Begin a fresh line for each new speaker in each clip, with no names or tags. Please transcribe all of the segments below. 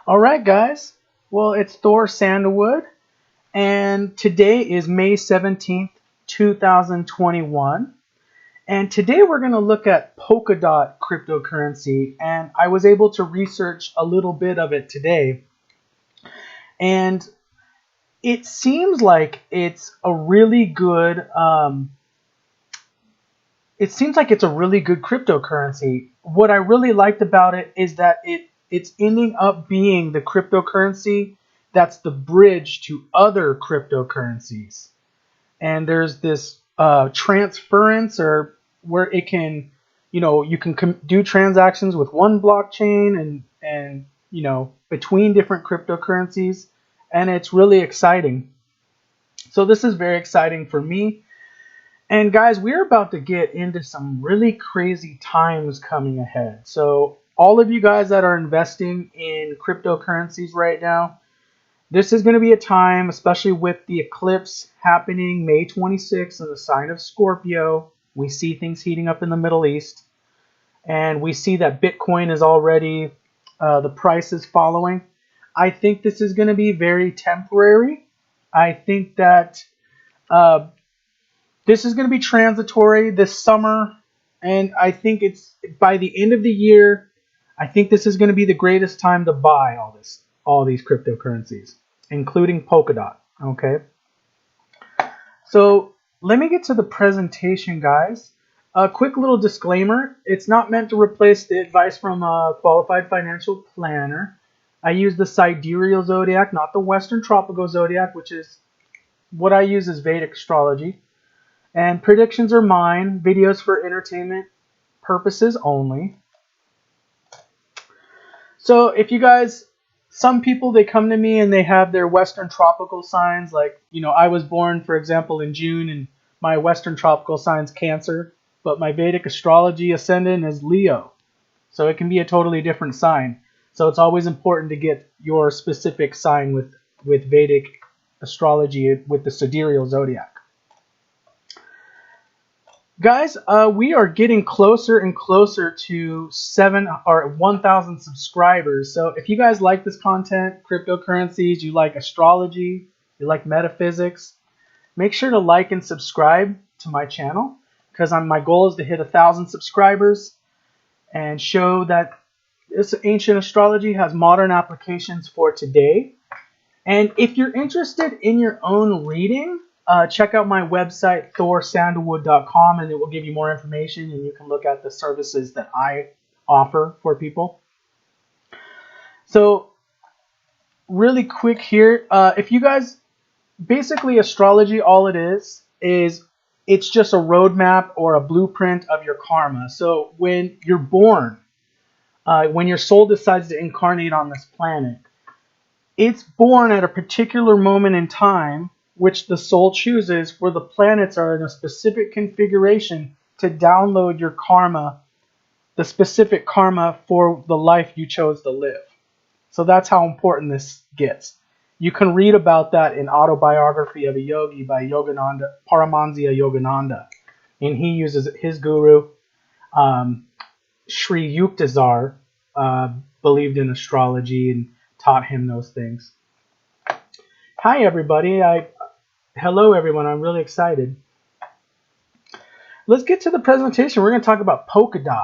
All right, guys. Well, it's Thor Sandalwood, and today is May 17th, 2021. And today we're going to look at Polkadot cryptocurrency, and I was able to research a little bit of it today. And it seems like it's a really good cryptocurrency. What I really liked about it is that it's ending up being the cryptocurrency that's the bridge to other cryptocurrencies. And there's this transference, or where it can, you can do transactions with one blockchain and between different cryptocurrencies, and it's really exciting. So this is very exciting for me. And guys, we're about to get into some really crazy times coming ahead. So all of you guys that are investing in cryptocurrencies right now, this is going to be a time, especially with the eclipse happening May 26th in the sign of Scorpio. We see things heating up in the Middle East. And we see that Bitcoin is already, the price is following. I think this is going to be very temporary. I think that this is going to be transitory this summer. And I think it's by the end of the year, I think this is going to be the greatest time to buy all these cryptocurrencies, including Polkadot. Okay. So let me get to the presentation, guys. A quick little disclaimer. It's not meant to replace the advice from a qualified financial planner. I use the sidereal zodiac, not the Western tropical zodiac, which is what I use as Vedic astrology. And predictions are mine, videos for entertainment purposes only. So if you guys, some people, they come to me and they have their Western tropical signs. Like, I was born, for example, in June, and my Western tropical sign's Cancer, but my Vedic astrology ascendant is Leo. So it can be a totally different sign. So it's always important to get your specific sign with Vedic astrology with the sidereal zodiac. Guys, we are getting closer and closer to 1,000 subscribers. So if you guys like this content, cryptocurrencies, you like astrology, you like metaphysics, make sure to like and subscribe to my channel, because my goal is to hit 1,000 subscribers and show that this ancient astrology has modern applications for today. And if you're interested in your own reading, check out my website, thorsandalwood.com, and it will give you more information, and you can look at the services that I offer for people. So really quick here, if you guys, basically astrology, all it is it's just a roadmap or a blueprint of your karma. So when you're born, when your soul decides to incarnate on this planet, it's born at a particular moment in time, which the soul chooses, where the planets are in a specific configuration to download your karma, the specific karma for the life you chose to live. So that's how important this gets. You can read about that in Autobiography of a Yogi by Yogananda, Paramahansa Yogananda. And he uses his guru, Sri Yukteswar, believed in astrology and taught him those things. Hi, everybody. Hello, everyone. I'm really excited. Let's get to the presentation. We're going to talk about Polkadot.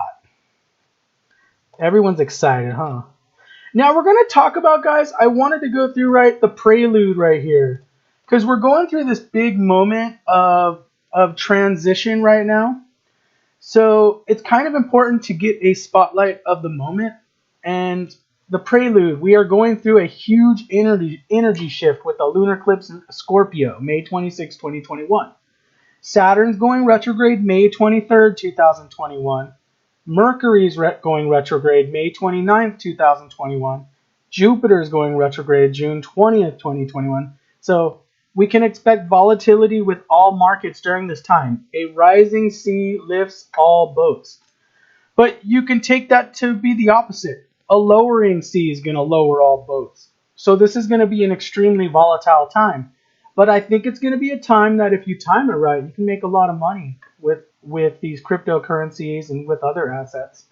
Everyone's excited, huh? Now, we're going to talk about, guys, I wanted to go through the prelude right here, because we're going through this big moment of transition right now. So it's kind of important to get a spotlight of the moment. And the prelude, we are going through a huge energy shift with the lunar eclipse in Scorpio, May 26, 2021. Saturn's going retrograde May 23rd, 2021. Mercury's going retrograde May 29th, 2021. Jupiter's going retrograde June 20th, 2021. So we can expect volatility with all markets during this time. A rising sea lifts all boats. But you can take that to be the opposite. A lowering sea is going to lower all boats. So this is going to be an extremely volatile time. But I think it's going to be a time that if you time it right, you can make a lot of money with these cryptocurrencies and with other assets.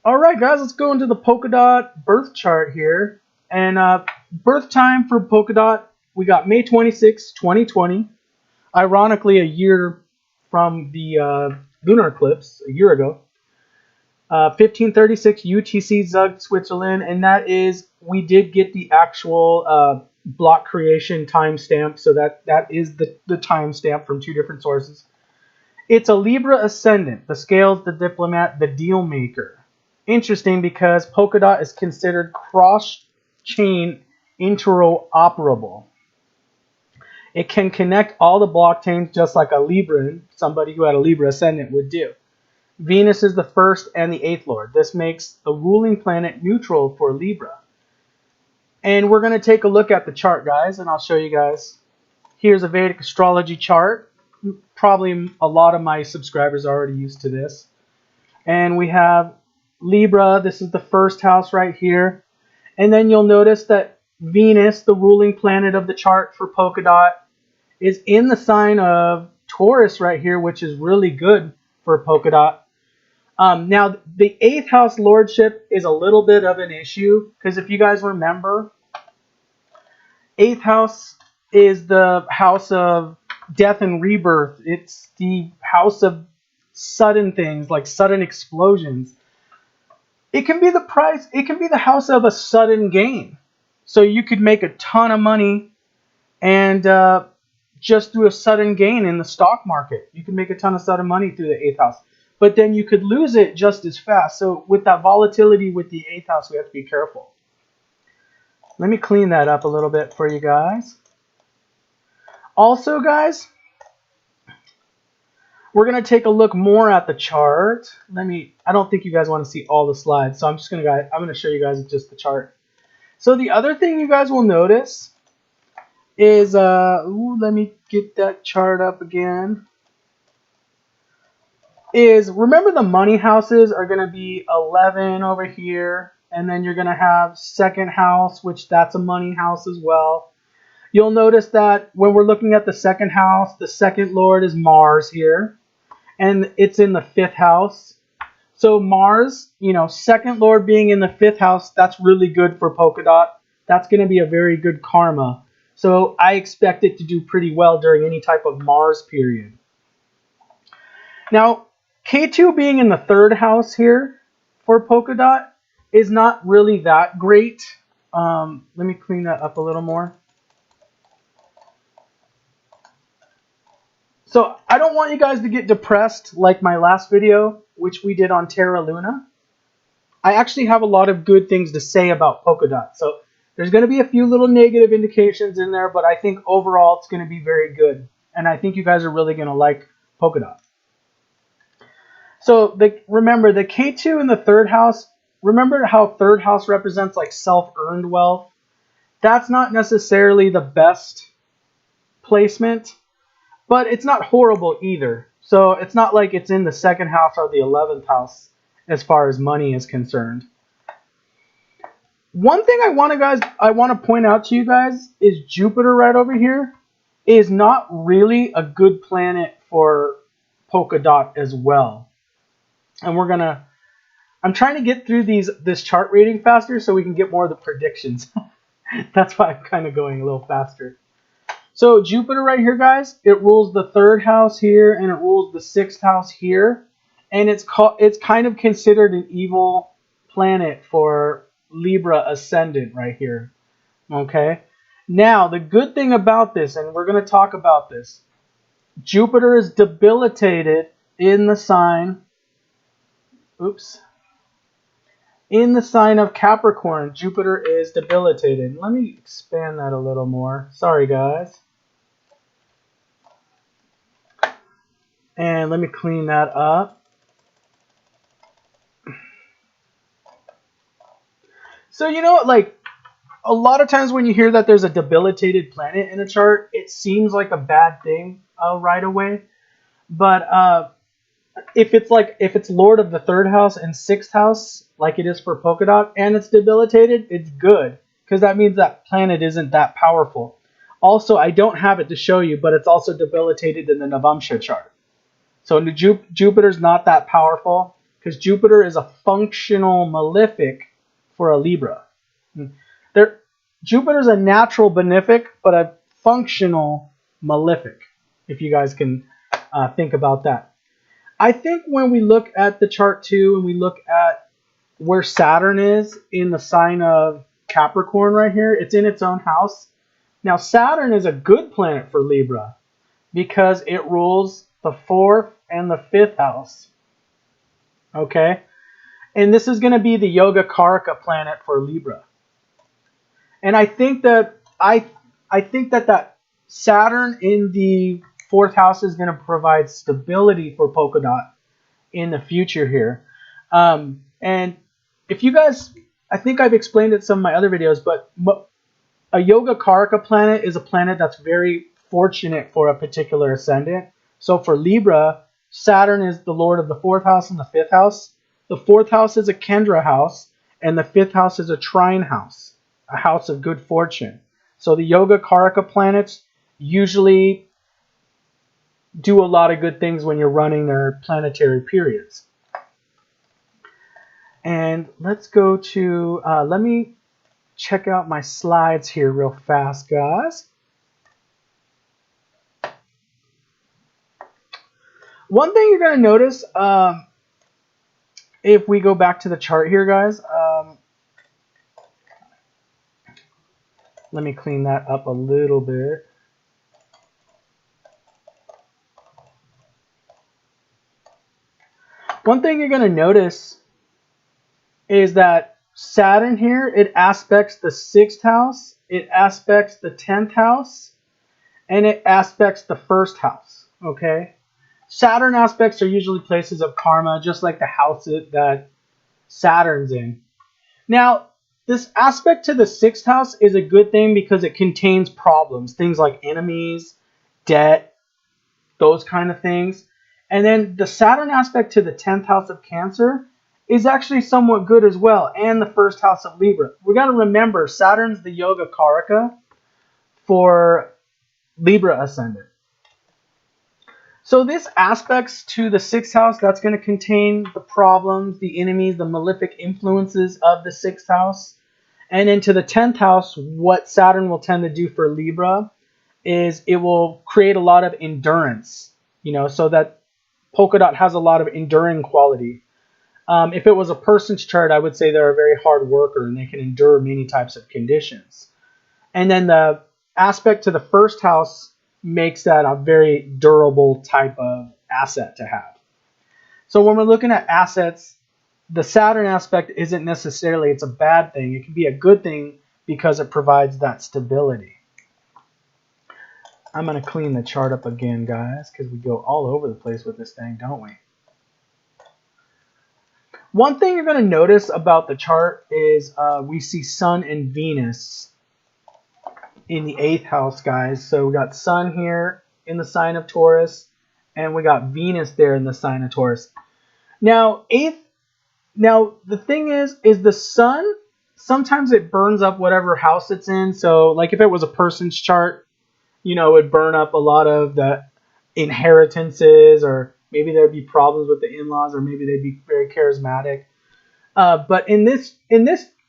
All right, guys, let's go into the Polkadot birth chart here. And birth time for Polkadot, we got May 26, 2020. Ironically, a year from the lunar eclipse, a year ago. 1536 UTC Zug, Switzerland. And that is, we did get the actual block creation timestamp. So that is the timestamp from 2 different sources. It's a Libra ascendant, the scales, the diplomat, the deal maker. Interesting because Polkadot is considered cross-chain interoperable. It can connect all the blockchains just like a Libran, somebody who had a Libra ascendant, would do. Venus is the 1st and the 8th lord. This makes the ruling planet neutral for Libra. And we're going to take a look at the chart, guys, and I'll show you guys. Here's a Vedic astrology chart. Probably a lot of my subscribers are already used to this. And we have Libra. This is the 1st house right here. And then you'll notice that Venus, the ruling planet of the chart for Polkadot, is in the sign of Taurus right here, which is really good for Polkadot. Now, the 8th house lordship is a little bit of an issue because if you guys remember, 8th house is the house of death and rebirth. It's the house of sudden things, like sudden explosions. It can be the price. It can be the house of a sudden gain. So you could make a ton of money and just through a sudden gain in the stock market. You can make a ton of sudden money through the 8th house. But then you could lose it just as fast. So with that volatility with the 8th house, we have to be careful. Let me clean that up a little bit for you guys. Also, guys, we're going to take a look more at the chart. I don't think you guys want to see all the slides, so I'm going to show you guys just the chart. So the other thing you guys will notice is, let me get that chart up again, is remember the money houses are going to be 11 over here, and then you're going to have 2nd house, which that's a money house as well. You'll notice that when we're looking at the 2nd house, the 2nd lord is Mars here, and it's in the 5th house. So Mars, 2nd lord being in the 5th house, that's really good for Polkadot. That's going to be a very good karma. So I expect it to do pretty well during any type of Mars period. Now, K2 being in the 3rd house here for Polkadot is not really that great. Let me clean that up a little more. So I don't want you guys to get depressed like my last video, which we did on Terra Luna. I actually have a lot of good things to say about Polkadot. So there's going to be a few little negative indications in there, but I think overall it's going to be very good. And I think you guys are really going to like Polkadot. So remember the K2 in the 3rd house, remember how 3rd house represents like self-earned wealth? That's not necessarily the best placement, but it's not horrible either. So it's not like it's in the 2nd house or the 11th house as far as money is concerned. One thing I want to point out to you guys is Jupiter right over here is not really a good planet for Polkadot as well. And I'm trying to get through this chart reading faster so we can get more of the predictions. That's why I'm kind of going a little faster. So Jupiter right here, guys, it rules the 3rd house here and it rules the 6th house here. And it's kind of considered an evil planet for Libra ascendant right here. Okay? Now, the good thing about this, and we're going to talk about this, Jupiter is debilitated in the sign, in the sign of Capricorn. Jupiter is debilitated. Let me expand that a little more. Sorry, guys. And let me clean that up. So, like a lot of times when you hear that there's a debilitated planet in a chart, it seems like a bad thing right away. But if it's Lord of the 3rd house and 6th house, like it is for Polkadot, and it's debilitated, it's good because that means that planet isn't that powerful. Also, I don't have it to show you, but it's also debilitated in the Navamsha chart. So Jupiter's not that powerful because Jupiter is a functional malefic for a Libra. Jupiter's a natural benefic, but a functional malefic, if you guys can think about that. I think when we look at the chart too, and we look at where Saturn is in the sign of Capricorn right here, it's in its own house. Now, Saturn is a good planet for Libra because it rules the 4th and the 5th house. Okay? And this is going to be the Yoga Karaka planet for Libra. And I think that that Saturn in the 4th house is going to provide stability for Polkadot in the future here. And if you guys, I think I've explained it in some of my other videos, but a Yoga Karaka planet is a planet that's very fortunate for a particular ascendant. So for Libra, Saturn is the lord of the 4th house and the 5th house. The 4th house is a Kendra house, and the 5th house is a trine house, a house of good fortune. So the Yoga Karaka planets usually do a lot of good things when you're running their planetary periods. And let's go to, let me check out my slides here real fast, guys. One thing you're going to notice, if we go back to the chart here, guys, let me clean that up a little bit. One thing you're going to notice is that Saturn here, it aspects the 6th house, it aspects the 10th house, and it aspects the 1st house, okay? Saturn aspects are usually places of karma, just like the house that Saturn's in. Now, this aspect to the 6th house is a good thing because it contains problems, things like enemies, debt, those kind of things. And then the Saturn aspect to the 10th house of Cancer is actually somewhat good as well, and the 1st house of Libra. We got to remember, Saturn's the Yoga Karaka for Libra ascendant. So this aspects to the 6th house, that's going to contain the problems, the enemies, the malefic influences of the 6th house. And into the 10th house, what Saturn will tend to do for Libra is it will create a lot of endurance, you know, so that Polkadot has a lot of enduring quality. If it was a person's chart, I would say they're a very hard worker and they can endure many types of conditions. And then the aspect to the 1st house makes that a very durable type of asset to have. So when we're looking at assets, the Saturn aspect isn't necessarily, it's a bad thing. It can be a good thing because it provides that stability. I'm going to clean the chart up again, guys, because we go all over the place with this thing, don't we? One thing you're going to notice about the chart is we see Sun and Venus in the 8th house, guys. So we got Sun here in the sign of Taurus, and we got Venus there in the sign of Taurus. Now, the thing is the Sun, sometimes it burns up whatever house it's in. So, like if it was a person's chart, you know, it would burn up a lot of the inheritances, or maybe there'd be problems with the in-laws, or maybe they'd be very charismatic. But in this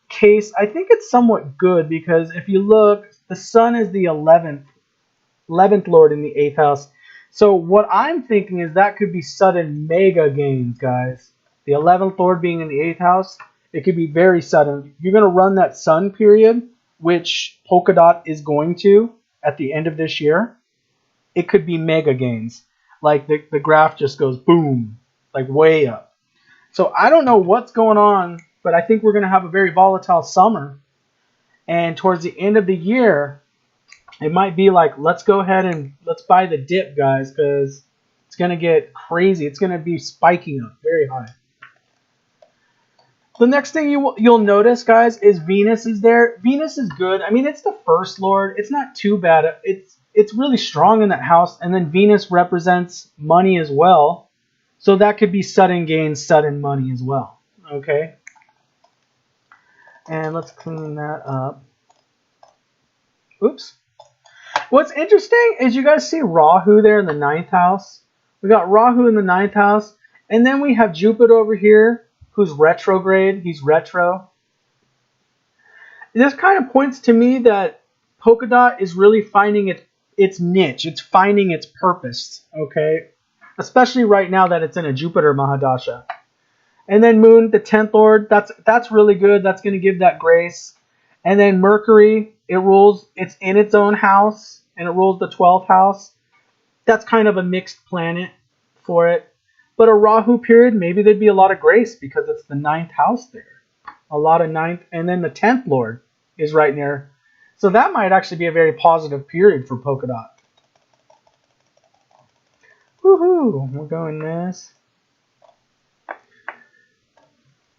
case, I think it's somewhat good because if you look, the Sun is the 11th lord in the 8th house. So what I'm thinking is that could be sudden mega gains, guys. The 11th lord being in the 8th house, it could be very sudden. You're going to run that Sun period, which Polkadot is going to at the end of this year. It could be mega gains. Like the graph just goes boom, like way up. So I don't know what's going on, but I think we're going to have a very volatile summer. And towards the end of the year, it might be like, let's go ahead and let's buy the dip, guys, because it's going to get crazy. It's going to be spiking up very high. The next thing you'll notice, guys, is Venus is there. Venus is good. I mean, it's the 1st lord. It's not too bad. It's really strong in that house. And then Venus represents money as well. So that could be sudden gains, sudden money as well. Okay. And let's clean that up. Oops. What's interesting is you guys see Rahu there in the 9th house. We got Rahu in the 9th house. And then we have Jupiter over here, who's retrograde. He's retro. This kind of points to me that Polkadot is really finding its niche. It's finding its purpose, okay? Especially right now that it's in a Jupiter Mahadasha. And then Moon, the 10th Lord, that's really good. That's going to give that grace. And then Mercury, it's in its own house, and it rules the 12th house. That's kind of a mixed planet for it. But a Rahu period, maybe there'd be a lot of grace because it's the 9th house there. A lot of 9th, and then the 10th Lord is right there. So that might actually be a very positive period for Polkadot. Woohoo! We're going this.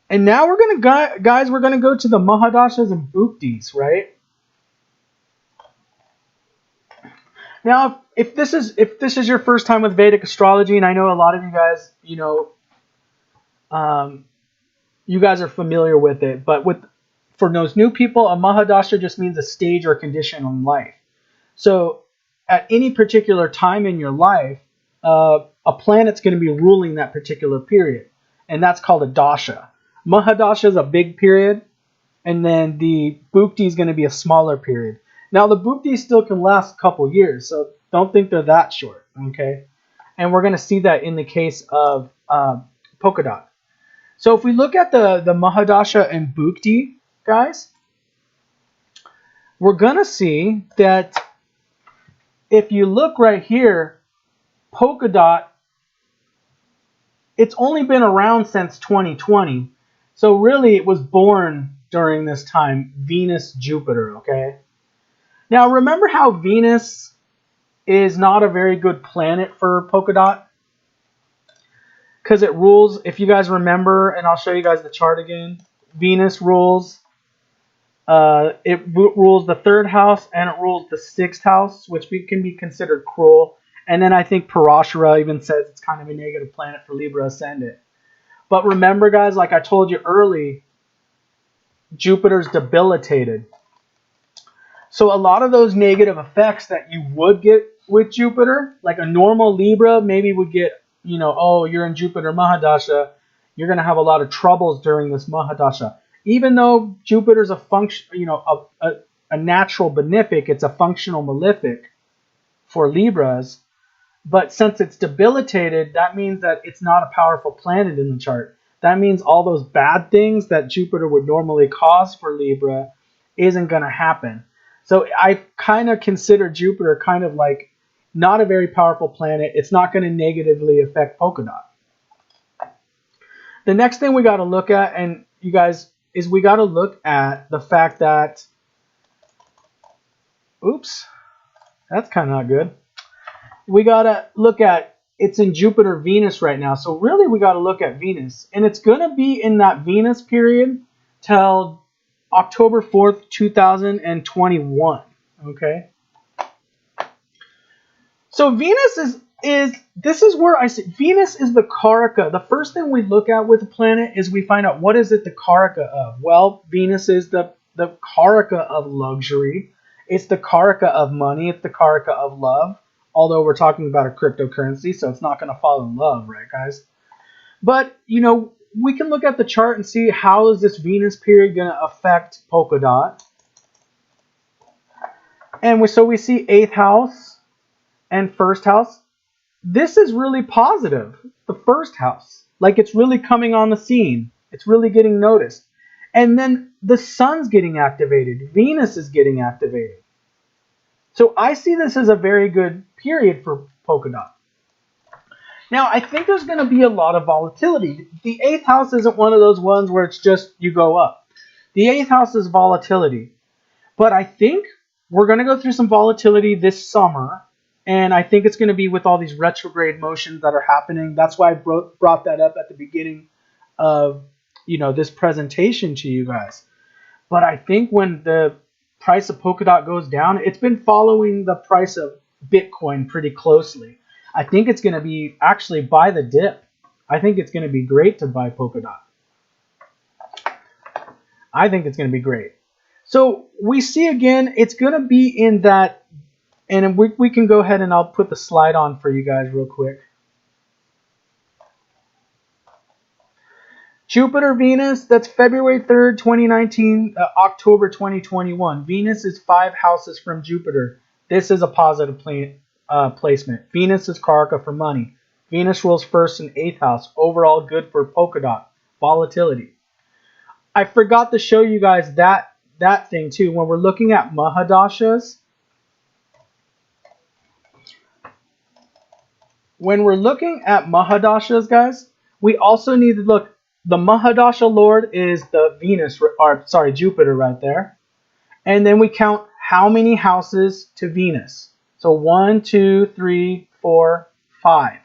And now we're going to, guys, we're going to go to the Mahadashas and Bhuktis, right? Now, if this is your first time with Vedic astrology, and I know a lot of you guys, you guys are familiar with it, but for those new people, a Mahadasha just means a stage or condition in life. So at any particular time in your life, a planet's going to be ruling that particular period, and that's called a dasha. Mahadasha is a big period, and then the Bhukti is going to be a smaller period. Now, the Bhukti still can last a couple years, so don't think they're that short, okay? And we're going to see that in the case of Polkadot. So if we look at the Mahadasha and Bhukti, guys, we're going to see that if you look right here, Polkadot, it's only been around since 2020. So really it was born during this time, Venus, Jupiter, okay? Now remember how Venus is not a very good planet for Polkadot? Because it rules, if you guys remember, and I'll show you guys the chart again, Venus rules, it rules the 3rd house and it rules the 6th house, which can be considered cruel. And then I think Parashara even says it's kind of a negative planet for Libra Ascendant. But remember, guys, like I told you early, Jupiter's debilitated. So a lot of those negative effects that you would get with Jupiter, like a normal Libra maybe would get, oh, you're in Jupiter Mahadasha, you're going to have a lot of troubles during this Mahadasha. Even though Jupiter's a function, a natural benefic, it's a functional malefic for Libras. But since it's debilitated, that means that it's not a powerful planet in the chart. That means all those bad things that Jupiter would normally cause for Libra isn't going to happen. So I kind of consider Jupiter kind of like not a very powerful planet. It's not going to negatively affect Polkadot. The next thing we got to look at, and you guys, is we got to look at the fact that, oops, that's kind of not good. We got to look at, it's in Jupiter Venus right now. So really we got to look at Venus. And it's going to be in that Venus period till October 4th, 2021. Okay. So Venus this is where I say Venus is the Karaka. The first thing we look at with a planet is we find out what is it the Karaka of. Well, Venus is the Karaka of luxury. It's the Karaka of money. It's the Karaka of love. Although we're talking about a cryptocurrency, so it's not going to fall in love, right, guys? But, we can look at the chart and see how is this Venus period going to affect Polkadot. And so we see 8th house and 1st house. This is really positive, the 1st house. Like it's really coming on the scene. It's really getting noticed. And then the sun's getting activated. Venus is getting activated. So I see this as a very good period for Polkadot. Now, I think there's going to be a lot of volatility. The 8th house isn't one of those ones where it's just you go up. The 8th house is volatility. But I think we're going to go through some volatility this summer. And I think it's going to be with all these retrograde motions that are happening. That's why I brought that up at the beginning of this presentation to you guys. But I think when the price of Polkadot goes down, it's been following the price of Bitcoin pretty closely. I think it's going to be actually buy the dip. I think it's going to be great to buy Polkadot. I think it's going to be great. So we see again, it's going to be in that, and we can go ahead and I'll put the slide on for you guys real quick. Jupiter, Venus, that's February 3rd, 2019, October 2021. Venus is 5 houses from Jupiter. This is a positive placement. Venus is Karaka for money. Venus rules first and 8th house. Overall good for Polkadot. Volatility. I forgot to show you guys that thing too. When we're looking at Mahadashas, guys, we also need to look. The Mahadasha Lord is the Jupiter right there. And then we count how many houses to Venus. So 1, 2, 3, 4, 5.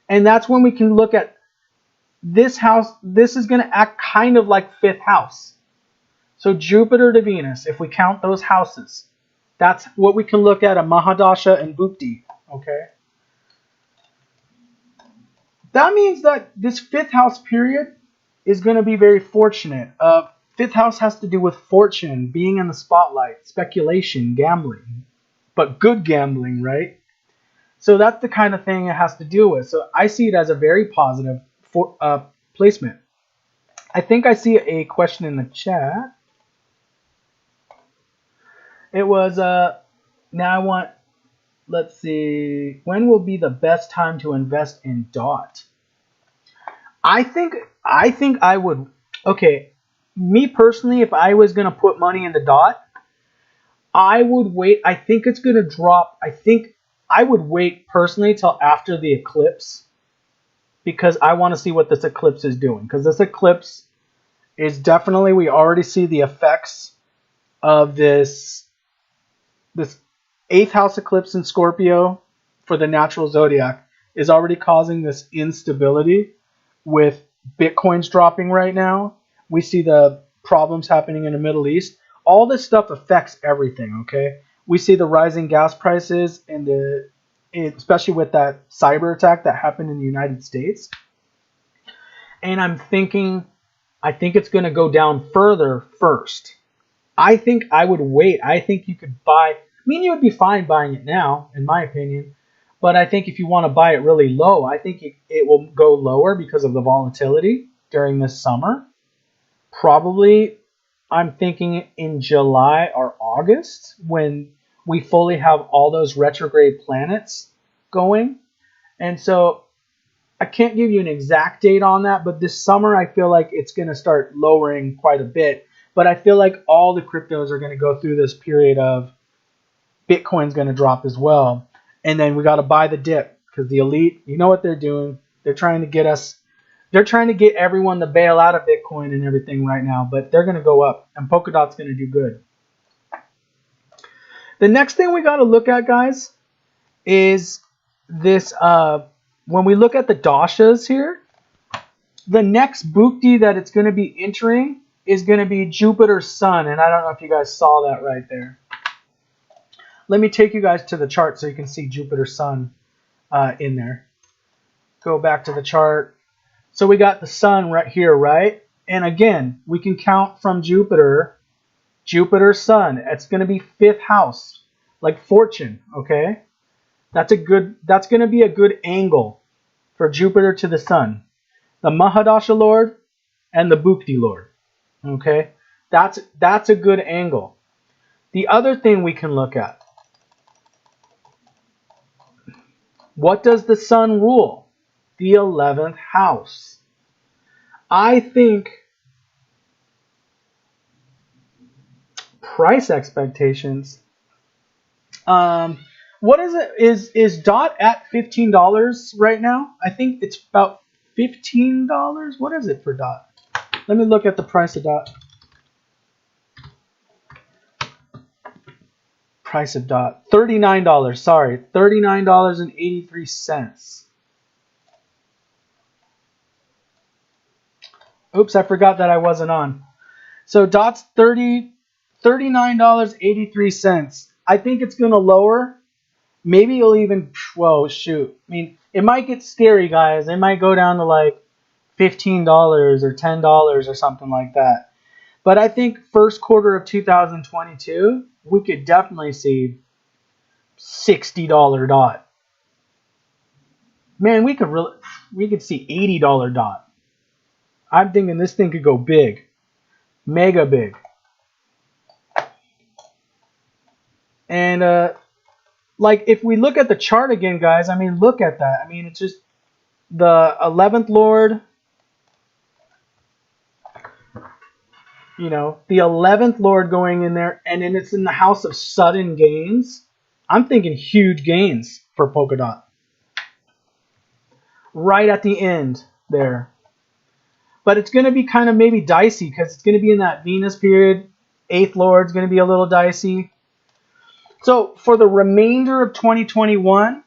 And that's when we can look at this house. This is going to act kind of like 5th house. So Jupiter to Venus, if we count those houses, that's what we can look at Mahadasha and Bhukti. Okay. That means that this 5th house period is going to be very fortunate. 5th house has to do with fortune, being in the spotlight, speculation, gambling. But good gambling, right? So that's the kind of thing it has to do with. So I see it as a very positive placement. I think I see a question in the chat. It was, now I want, let's see, when will be the best time to invest in DOT? I think I would, okay, me personally, if I was going to put money into DOT, I would wait. I think it's going to drop. I think I would wait personally till after the eclipse, because I want to see what this eclipse is doing. Because this eclipse is definitely, we already see the effects of this 8th house eclipse in Scorpio for the natural zodiac is already causing this instability with Bitcoin's dropping right now. We see the problems happening in the Middle East. All this stuff affects everything, okay? We see the rising gas prices and especially with that cyber attack that happened in the United States. And I think it's going to go down further first. I think I would wait. I think you could buy, you would be fine buying it now, in my opinion. But I think if you want to buy it really low, I think it will go lower because of the volatility during this summer. Probably, I'm thinking in July or August, when we fully have all those retrograde planets going. And so I can't give you an exact date on that, but this summer I feel like it's going to start lowering quite a bit. But I feel like all the cryptos are going to go through this period of Bitcoin's going to drop as well. And then we got to buy the dip, because the elite, you know what they're doing. They're trying to get us, they're trying to get everyone to bail out of Bitcoin and everything right now, but they're going to go up, and Polkadot's going to do good. The next thing we got to look at, guys, is this, when we look at the dashas here, the next Bhukti that it's going to be entering is going to be Jupiter's Sun, and I don't know if you guys saw that right there. Let me take you guys to the chart so you can see Jupiter's Sun in there. Go back to the chart. So we got the Sun right here, right? And again, we can count from Jupiter's Sun. It's going to be 5th house, like fortune, okay? That's going to be a good angle for Jupiter to the Sun. The Mahadasha Lord and the Bhukti Lord, okay? That's a good angle. The other thing we can look at, what does the Sun rule? The 11th house. I think price expectations. What is it? Is DOT at $15 right now? I think it's about $15. What is it for DOT? Let me look at the price of DOT. Price of DOT. $39. Sorry, $39.83. Oops, I forgot that I wasn't on. So DOT's $39.83. I think it's going to lower. Maybe it'll even, whoa, shoot. It might get scary, guys. It might go down to like $15 or $10 or something like that. But I think first quarter of 2022, we could definitely see $60 DOT. Man, we could see $80 DOT. I'm thinking this thing could go big, mega big. And like if we look at the chart again, guys, I mean, look at that. I mean, it's just the 11th Lord, you know, the 11th Lord going in there, and then it's in the house of sudden gains. I'm thinking huge gains for Polkadot. Right at the end there. But it's going to be kind of maybe dicey because it's going to be in that Venus period. 8th Lord's going to be a little dicey. So for the remainder of 2021,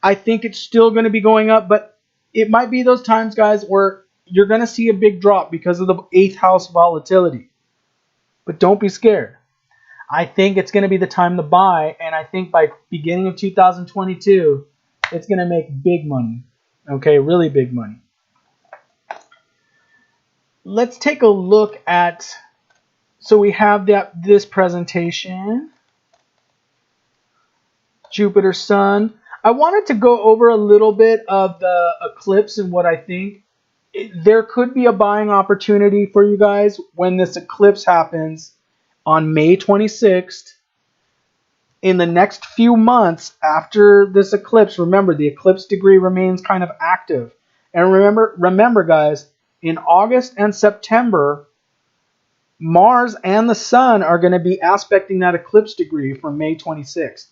I think it's still going to be going up, but it might be those times, guys, where you're going to see a big drop because of the 8th house volatility. But don't be scared. I think it's going to be the time to buy, and I think by beginning of 2022, it's going to make big money. Okay, really big money. Let's take a look at, so we have this presentation. Jupiter, Sun. I wanted to go over a little bit of the eclipse and what I think. There could be a buying opportunity for you guys when this eclipse happens on May 26th. In the next few months after this eclipse, remember the eclipse degree remains kind of active. And remember guys, in August and September, Mars and the Sun are going to be aspecting that eclipse degree from May 26th.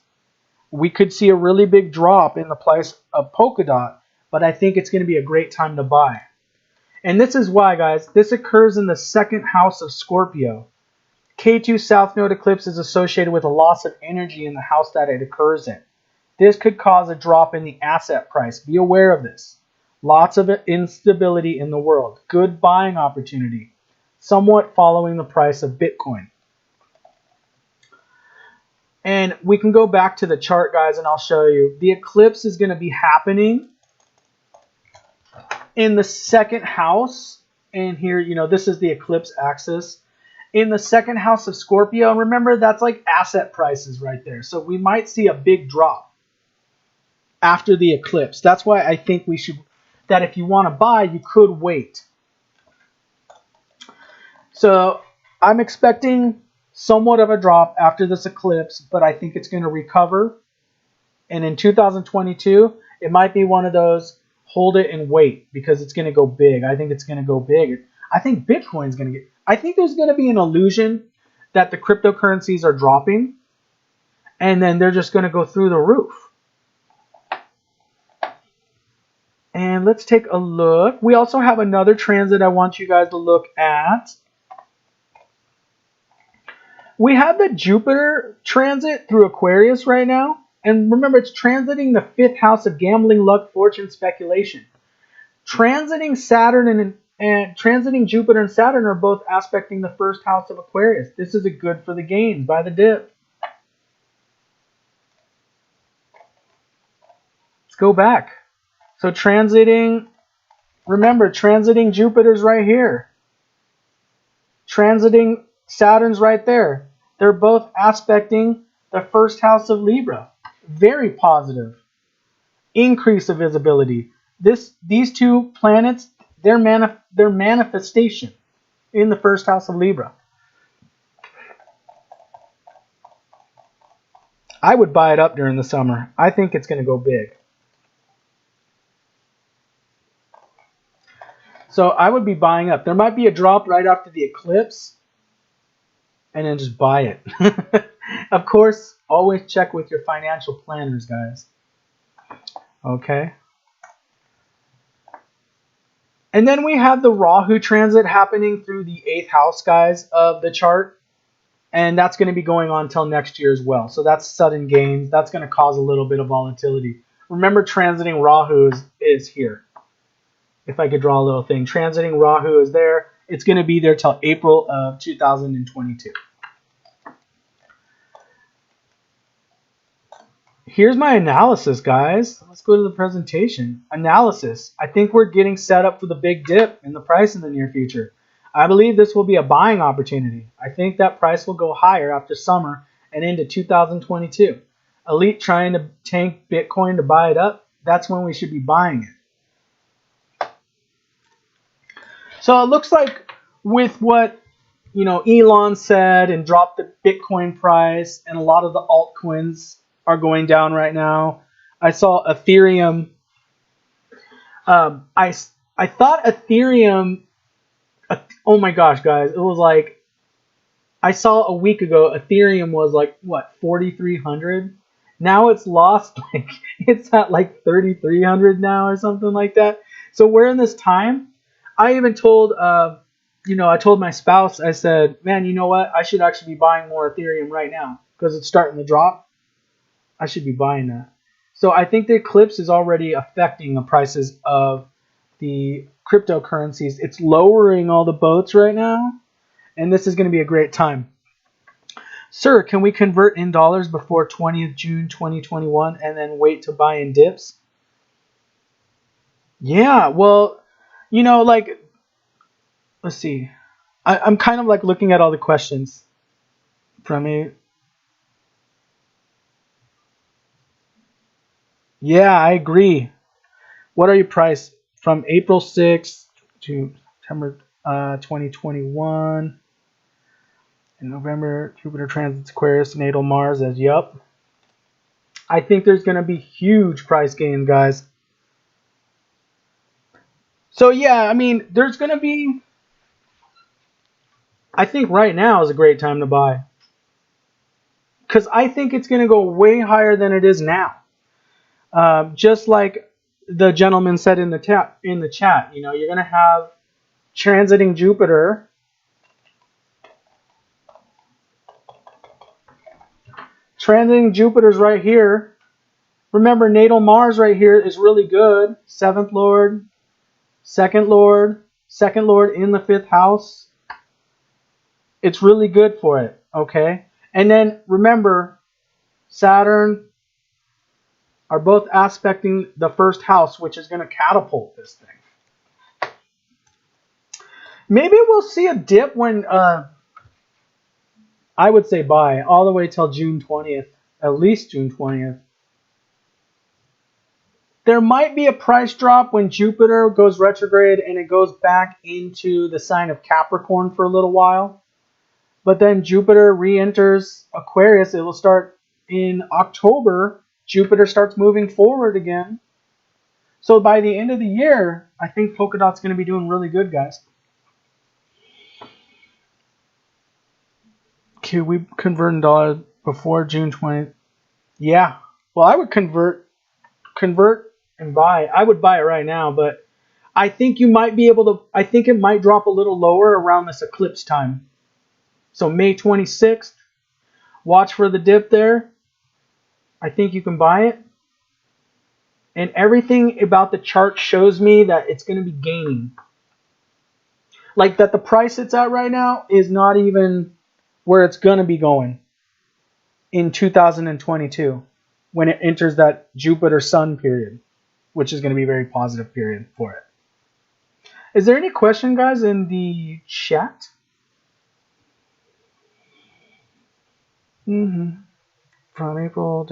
We could see a really big drop in the price of Polkadot, but I think it's going to be a great time to buy. And this is why, guys, this occurs in the second house of Scorpio. K2 South Node eclipse is associated with a loss of energy in the house that it occurs in. This could cause a drop in the asset price. Be aware of this. Lots of instability in the world. Good buying opportunity. Somewhat following the price of Bitcoin. And we can go back to the chart, guys, and I'll show you. The eclipse is going to be happening in the second house. And here, you know, this is the eclipse axis. In the second house of Scorpio. And remember, that's like asset prices right there. So we might see a big drop after the eclipse. That's why I think we should, that if you want to buy, you could wait. So I'm expecting somewhat of a drop after this eclipse, but I think it's going to recover. And in 2022, it might be one of those hold it and wait because it's going to go big. I think it's going to go big. I think Bitcoin's going to get, I think there's going to be an illusion that the cryptocurrencies are dropping and then they're just going to go through the roof. And let's take a look. We also have another transit I want you guys to look at. We have the Jupiter transit through Aquarius right now. And remember, it's transiting the 5th house of gambling, luck, fortune, speculation. Transiting Saturn and transiting Jupiter and Saturn are both aspecting the 1st house of Aquarius. This is a good for the gains by the dip. Let's go back. So transiting, remember, transiting Jupiter's right here. Transiting Saturn's right there. They're both aspecting the 1st house of Libra. Very positive. Increase of visibility. These two planets, their manifestation in the 1st house of Libra. I would buy it up during the summer. I think it's going to go big. So I would be buying up. There might be a drop right after the eclipse. And then just buy it. Of course, always check with your financial planners, guys. Okay. And then we have the Rahu transit happening through the 8th house, guys, of the chart. And that's going to be going on until next year as well. So that's sudden gains. That's going to cause a little bit of volatility. Remember, transiting Rahu is here. If I could draw a little thing. Transiting Rahu is there. It's going to be there till April of 2022. Here's my analysis, guys. Let's go to the presentation. Analysis. I think we're getting set up for the big dip in the price in the near future. I believe this will be a buying opportunity. I think that price will go higher after summer and into 2022. Elite trying to tank Bitcoin to buy it up. That's when we should be buying it. So it looks like with what Elon said and dropped the Bitcoin price, and a lot of the altcoins are going down right now. I saw Ethereum. I thought Ethereum. Oh my gosh, guys! It was like I saw a week ago. Ethereum was like what 4,300. Now it's lost. Like it's at like 3,300 now or something like that. So we're in this time. I even told I told my spouse. I said, man, you know what? I should actually be buying more Ethereum right now because it's starting to drop. I should be buying that. So I think the eclipse is already affecting the prices of the cryptocurrencies. It's lowering all the boats right now, and this is going to be a great time. Sir, can we convert in dollars before 20th June 2021 and then wait to buy in dips? Yeah, well, like, let's see. I'm kind of like looking at all the questions from me. Yeah, I agree. What are your price from April 6th to September 2021? In November, Jupiter transits Aquarius, natal Mars as yup. I think there's going to be huge price gains, guys. So yeah, I mean, there's going to be. I think right now is a great time to buy, because I think it's going to go way higher than it is now. Just like the gentleman said in the chat, you're going to have transiting Jupiter. Transiting Jupiter's right here. Remember, natal Mars right here is really good. 7th Lord, 2nd Lord, 2nd Lord in the 5th house. It's really good for it, okay? And then remember, Saturn are both aspecting the 1st house, which is going to catapult this thing. Maybe we'll see a dip when, I would say buy, all the way till June 20th, at least June 20th. There might be a price drop when Jupiter goes retrograde and it goes back into the sign of Capricorn for a little while. But then Jupiter re-enters Aquarius. It will start in October. Jupiter starts moving forward again. So by the end of the year, I think Polkadot's going to be doing really good, guys. Can we convert in dollars before June 20th? Yeah. Well, I would convert and buy. I would buy it right now, but I think you might be able to. I think it might drop a little lower around this eclipse time. So May 26th, watch for the dip there. I think you can buy it. And everything about the chart shows me that it's going to be gaining. Like that the price it's at right now is not even where it's going to be going in 2022 when it enters that Jupiter-Sun period, which is going to be a very positive period for it. Is there any question, guys, in the chat? From April.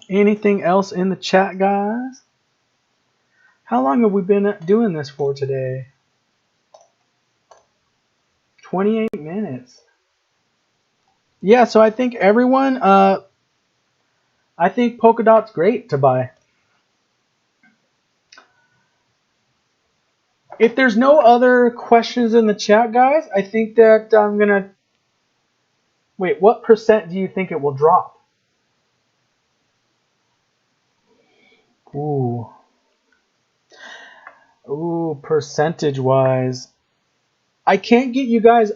Anything else in the chat, guys? How long have we been doing this for today? 28 minutes. Yeah, so I think everyone, I think Polkadot's great to buy. If there's no other questions in the chat, guys, I think that I'm going to... Wait, what percent do you think it will drop? Ooh, percentage-wise. I can't give you guys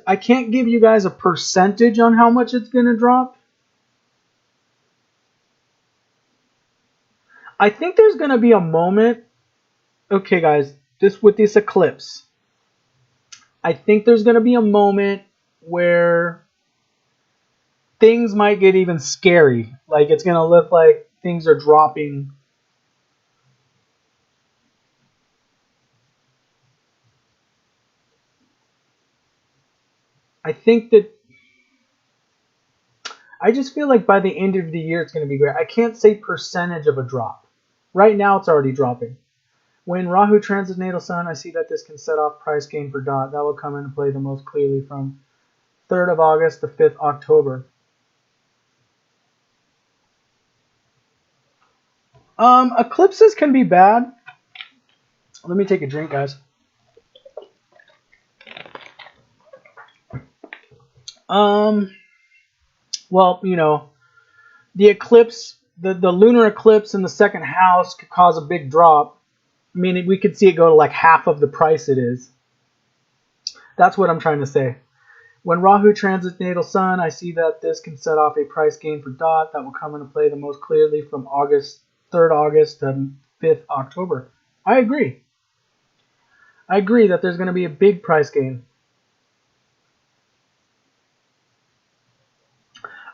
a percentage on how much it's going to drop. I think there's going to be a moment. Okay, guys, with this eclipse, I think there's going to be a moment where things might get even scary. Like it's going to look like things are dropping. I think that I just feel like by the end of the year it's going to be great. I can't say percentage of a drop. Right now it's already dropping. When Rahu transits natal sun, I see that this can set off price gain for DOT. That will come into play the most clearly from 3rd of August to 5th October. Eclipses can be bad. Let me take a drink, guys. Well, you know, the eclipse, the lunar eclipse in the second house could cause a big drop. I mean, we could see it go to like half of the price it is. That's what I'm trying to say. When Rahu transits natal sun, I see that this can set off a price gain for DOT that will come into play the most clearly from 3rd August to 5th October. I agree. I agree that there's going to be a big price gain.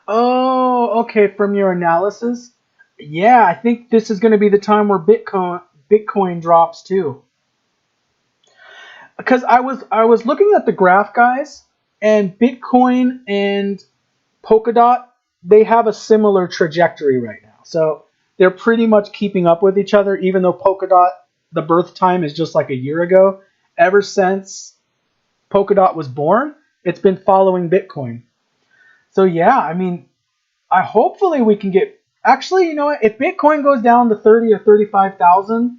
Oh, okay, from your analysis? Yeah, I think this is going to be the time where Bitcoin drops too. Because I was looking at the graph, guys, and Bitcoin and Polkadot, they have a similar trajectory right now. So they're pretty much keeping up with each other, even though Polkadot, the birth time is just like a year ago. Ever since Polkadot was born, it's been following Bitcoin. So yeah, I mean, hopefully we can get, actually, you know what, if Bitcoin goes down to 30 or 35,000,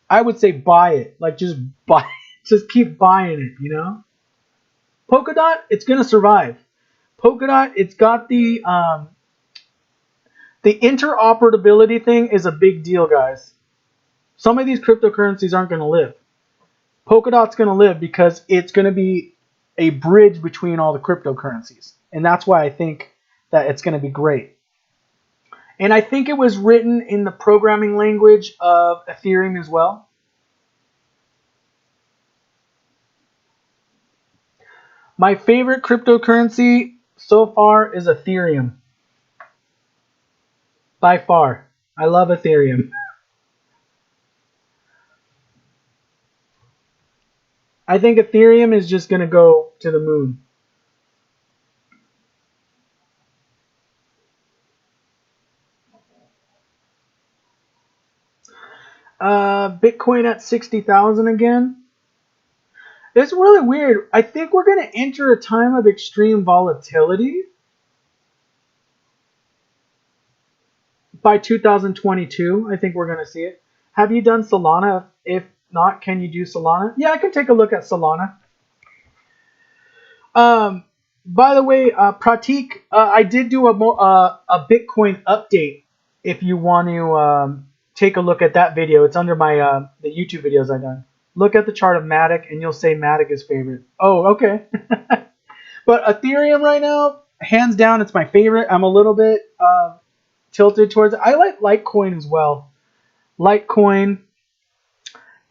I would say buy it. Like just buy it. Just keep buying it, you know? Polkadot, it's going to survive. Polkadot, it's got the interoperability thing is a big deal, guys. Some of these cryptocurrencies aren't going to live. Polkadot's going to live because it's going to be a bridge between all the cryptocurrencies. And that's why I think that it's going to be great. And I think it was written in the programming language of Ethereum as well. My favorite cryptocurrency so far is Ethereum. By far. I love Ethereum. I think Ethereum is just going to go to the moon. Bitcoin at 60,000 again. It's really weird. I think we're going to enter a time of extreme volatility by 2022. I think we're going to see it. Have you done Solana? If not, can you do Solana? Yeah, I can take a look at Solana. By the way, Pratik, I did do a Bitcoin update. If you want to take a look at that video, it's under my the YouTube videos I've done. Look at the chart of Matic, and you'll say Matic is favorite. Oh, okay. But Ethereum right now, hands down, it's my favorite. I'm a little bit tilted towards it. I like Litecoin as well. Litecoin.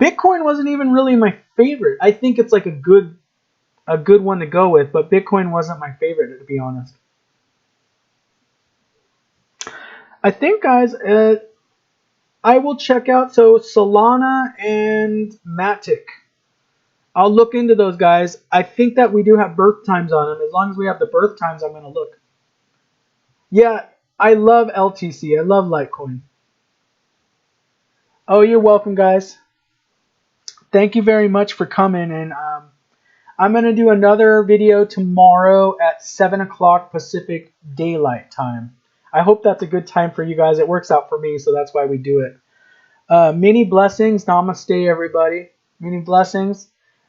Bitcoin wasn't even really my favorite. I think it's like a good one to go with, but Bitcoin wasn't my favorite, to be honest. I think, guys, I will check out Solana and Matic. I'll look into those guys. I think that we do have birth times on them. As long as we have the birth times, I'm going to look. Yeah, I love LTC. I love Litecoin. Oh, you're welcome, guys. Thank you very much for coming. And I'm going to do another video tomorrow at 7 o'clock Pacific Daylight Time. I hope that's a good time for you guys. It works out for me, so that's why we do it. Many blessings. Namaste, everybody. Many blessings.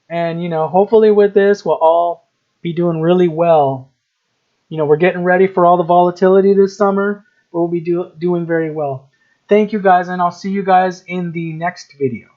And, you know, hopefully with this, we'll all be doing really well. You know, we're getting ready for all the volatility this summer, but we'll be doing very well. Thank you, guys, and I'll see you guys in the next video.